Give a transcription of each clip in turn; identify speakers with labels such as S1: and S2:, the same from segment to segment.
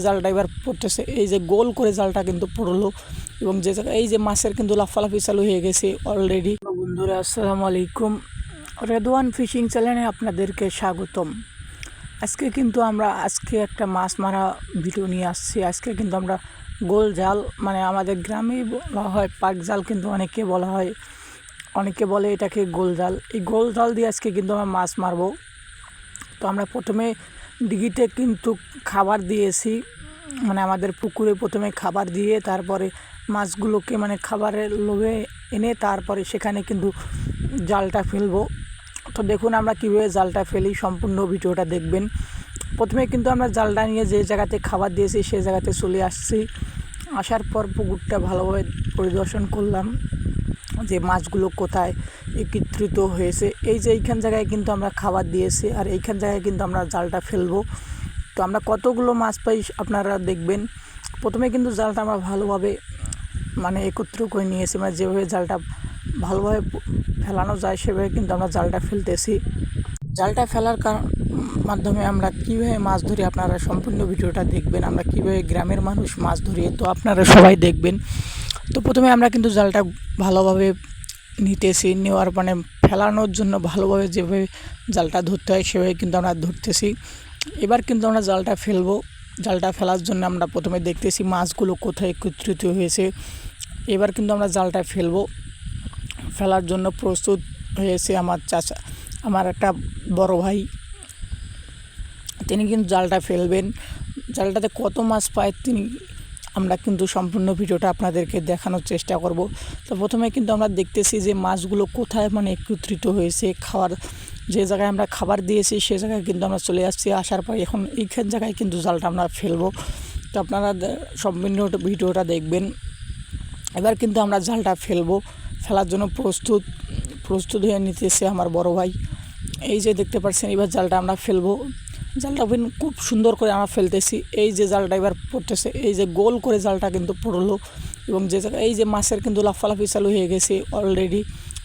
S1: জালটা এবার পড়তেছে, এই যে গোল করে জালটা কিন্তু পড়লো এবং যে জায়গায় এই যে মাছের কিন্তু লাফালাফি চালু হয়ে গেছে অলরেডি। বন্ধুরা আসসালামু আলাইকুম, রেদওয়ান ফিশিং চ্যানেলে আপনাদেরকে স্বাগতম। আজকে কিন্তু আমরা একটা মাছ মারা ভিডিও নিয়ে আসছি। আজকে কিন্তু আমরা গোল জাল, মানে আমাদের গ্রামে বলা হয় পাক জাল, কিন্তু অনেকে বলা হয়, অনেকে বলে এটাকে গোল জাল। এই গোল জাল দিয়ে আজকে কিন্তু আমরা মাছ মারবো। তো আমরা প্রথমে ডিগিতে কিন্তু খাবার দিয়েছি, মানে আমাদের পুকুরে প্রথমে খাবার দিয়ে তারপরে মাছগুলোকে মানে খাবারের লোভে এনে তারপরে সেখানে কিন্তু জালটা ফেলবো। তো দেখুন আমরা কীভাবে জালটা ফেলি, সম্পূর্ণ ভিডিওটা দেখবেন। প্রথমে কিন্তু আমরা জালটা নিয়ে যে জায়গাতে খাবার দিয়েছি সেই জায়গাতে চলে আসছি। আসার পর পুকুরটা ভালোভাবে পরিদর্শন করলাম যে মাছগুলো কোথায় একত্রিত হয়েছে। এই যে এইখান জায়গায় কিন্তু আমরা খাবার দিয়েছি, আর এইখান জায়গায় কিন্তু আমরা জালটা ফেলবো। তো আমরা কতগুলো মাছ পাই আপনারা দেখবেন। প্রথমে কিন্তু জালটা আমরা ভালোভাবে মানে একত্র করে নিয়েছি, মানে যেভাবে জালটা ভালোভাবে ফেলানো যায় সেভাবে কিন্তু আমরা জালটা ফেলতেছি। জালটা ফেলার মাধ্যমে আমরা কীভাবে মাছ ধরি আপনারা সম্পূর্ণ ভিডিওটা দেখবেন। আমরা কীভাবে গ্রামের মানুষ মাছ ধরি তো আপনারা সবাই দেখবেন। তো প্রথমে আমরা কিন্তু জালটা ভালোভাবে নিতেছি, নেওয়ার মানে ফেলানোর জন্য ভালোভাবে যেভাবে জালটা ধরতে হয় সেভাবে কিন্তু আমরা ধরতেছি। এবার কিন্তু আমরা জালটা ফেলবো। জালটা ফেলার জন্য আমরা প্রথমে দেখতেছি মাছগুলো কোথায় একত্রিত হয়েছে। এবার কিন্তু আমরা জালটা ফেলবো। ফেলার জন্য প্রস্তুত হয়েছে আমার চাচা, আমার একটা বড় ভাই, তিনি কিন্তু জালটা ফেলবেন। জালটাতে কত মাছ পায় আমরা কিন্তু সম্পূর্ণ ভিডিওটা আপনাদেরকে দেখানোর চেষ্টা করব। তো প্রথমে কিন্তু আমরা দেখতেছি যে মাছগুলো কোথায় মানে একত্রিত হয়েছে। খাবার যে জায়গায় আমরা খাবার দিয়েছি সে জায়গায় কিন্তু আমরা চলে আসছি। আসার পর এখন এইখান জায়গায় কিন্তু জালটা আমরা ফেলবো। তো আপনারা সম্পূর্ণ ভিডিওটা দেখবেন। এবার কিন্তু আমরা জালটা ফেলার জন্য প্রস্তুত হয়ে নিতেছে আমার বড় ভাই। এই যে দেখতে পাচ্ছেন, এবার জালটা আমরা ফেলবো। জালটা খুব সুন্দর করে আমরা ফেলতেছি। এই যে জালটা এবার পড়তেছে, এই যে গোল করে জালটা কিন্তু পড়লো এবং যে জায়গায় এই যে মাছের কিন্তু লাফালাফি চালু হয়ে গেছে অলরেডি।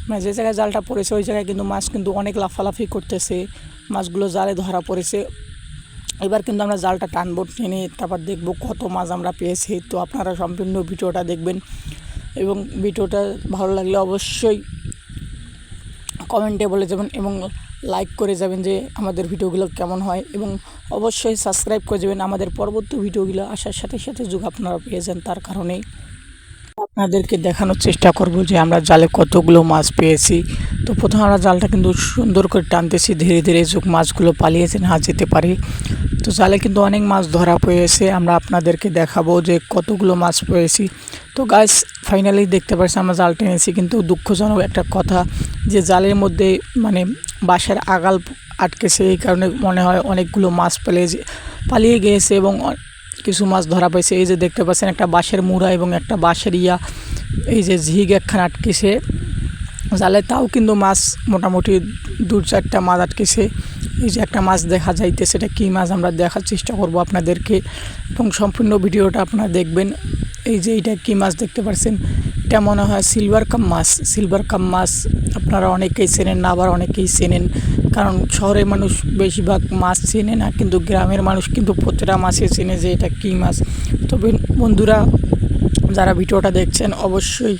S1: মানে যে জায়গায় জালটা পড়েছে ওই জায়গায় কিন্তু মাছ কিন্তু অনেক লাফালাফি করতেছে, মাছগুলো জালে ধরা পড়েছে। এবার কিন্তু আমরা জালটা টানবো, টেনে তারপর দেখবো কত মাছ আমরা পেয়েছি। তো আপনারা সম্পূর্ণ ভিডিওটা দেখবেন এবং ভিডিওটা ভালো লাগলে অবশ্যই কমেন্টে বলে যাবেন এবং লাইক করে যাবেন যে আমাদের ভিডিওগুলো কেমন হয়, এবং অবশ্যই সাবস্ক্রাইব করে যাবেন আমাদের পরবর্তী ভিডিওগুলো আসার সাথে সাথে যোগ আপনারা পেয়ে যান। তার কারণেই আপনাদেরকে দেখানোর চেষ্টা করব যে আমরা জালে কতগুলো মাছ পেয়েছি। তো প্রথমে আমরা জালটা কিন্তু সুন্দর করে টানতেছি, ধীরে ধীরে যোগ মাছগুলো পালিয়েছে না যেতে পারে। তো জালে কিন্তু অনেক মাছ ধরা পড়েছে, আমরা আপনাদেরকে দেখাবো যে কতগুলো মাছ পেয়েছি। তো গাইস ফাইনালি দেখতে পাচ্ছি আমরা জাল টেনেছি, কিন্তু দুঃখজনক একটা কথা যে জালের মধ্যে মানে বাঁশের আগাল আটকেছে, এই কারণে মনে হয় অনেকগুলো মাছ পালিয়ে গিয়েছে এবং কিছু মাছ ধরা পড়েছে। এই যে দেখতে পাচ্ছেন একটা বাঁশের মুড়া এবং একটা বাঁশের এই যে ঝিগ একখান আটকেছে জালে, তাও কিন্তু মাছ মোটামুটি 2-4টা মাছ আটকেছে। এই যে একটা মাছ দেখা যাইতেছে, এটা কী মাছ আমরা দেখার চেষ্টা করব আপনাদেরকে এবং সম্পূর্ণ ভিডিওটা আপনারা দেখবেন। এই যে এইটা কী মাছ দেখতে পাচ্ছেন, এটা মনে হয় সিলভার কাপ মাছ। আপনারা অনেকেই চেনেন না, আবার অনেকেই চেনেন, কারণ শহরের মানুষ বেশিরভাগ মাছ চেনে না, কিন্তু গ্রামের মানুষ কিন্তু প্রতিটা মাছে চেনে যে এটা কী মাছ। তবে বন্ধুরা যারা ভিডিওটা দেখছেন অবশ্যই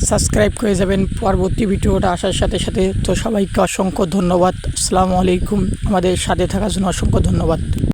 S1: সাবস্ক্রাইব করে যাবেন পরবর্তী ভিডিওটা আসার সাথে সাথে। তো সবাইকে অসংখ্য ধন্যবাদ। আসসালামু আলাইকুম, আমাদের সাথে থাকার জন্য অসংখ্য ধন্যবাদ।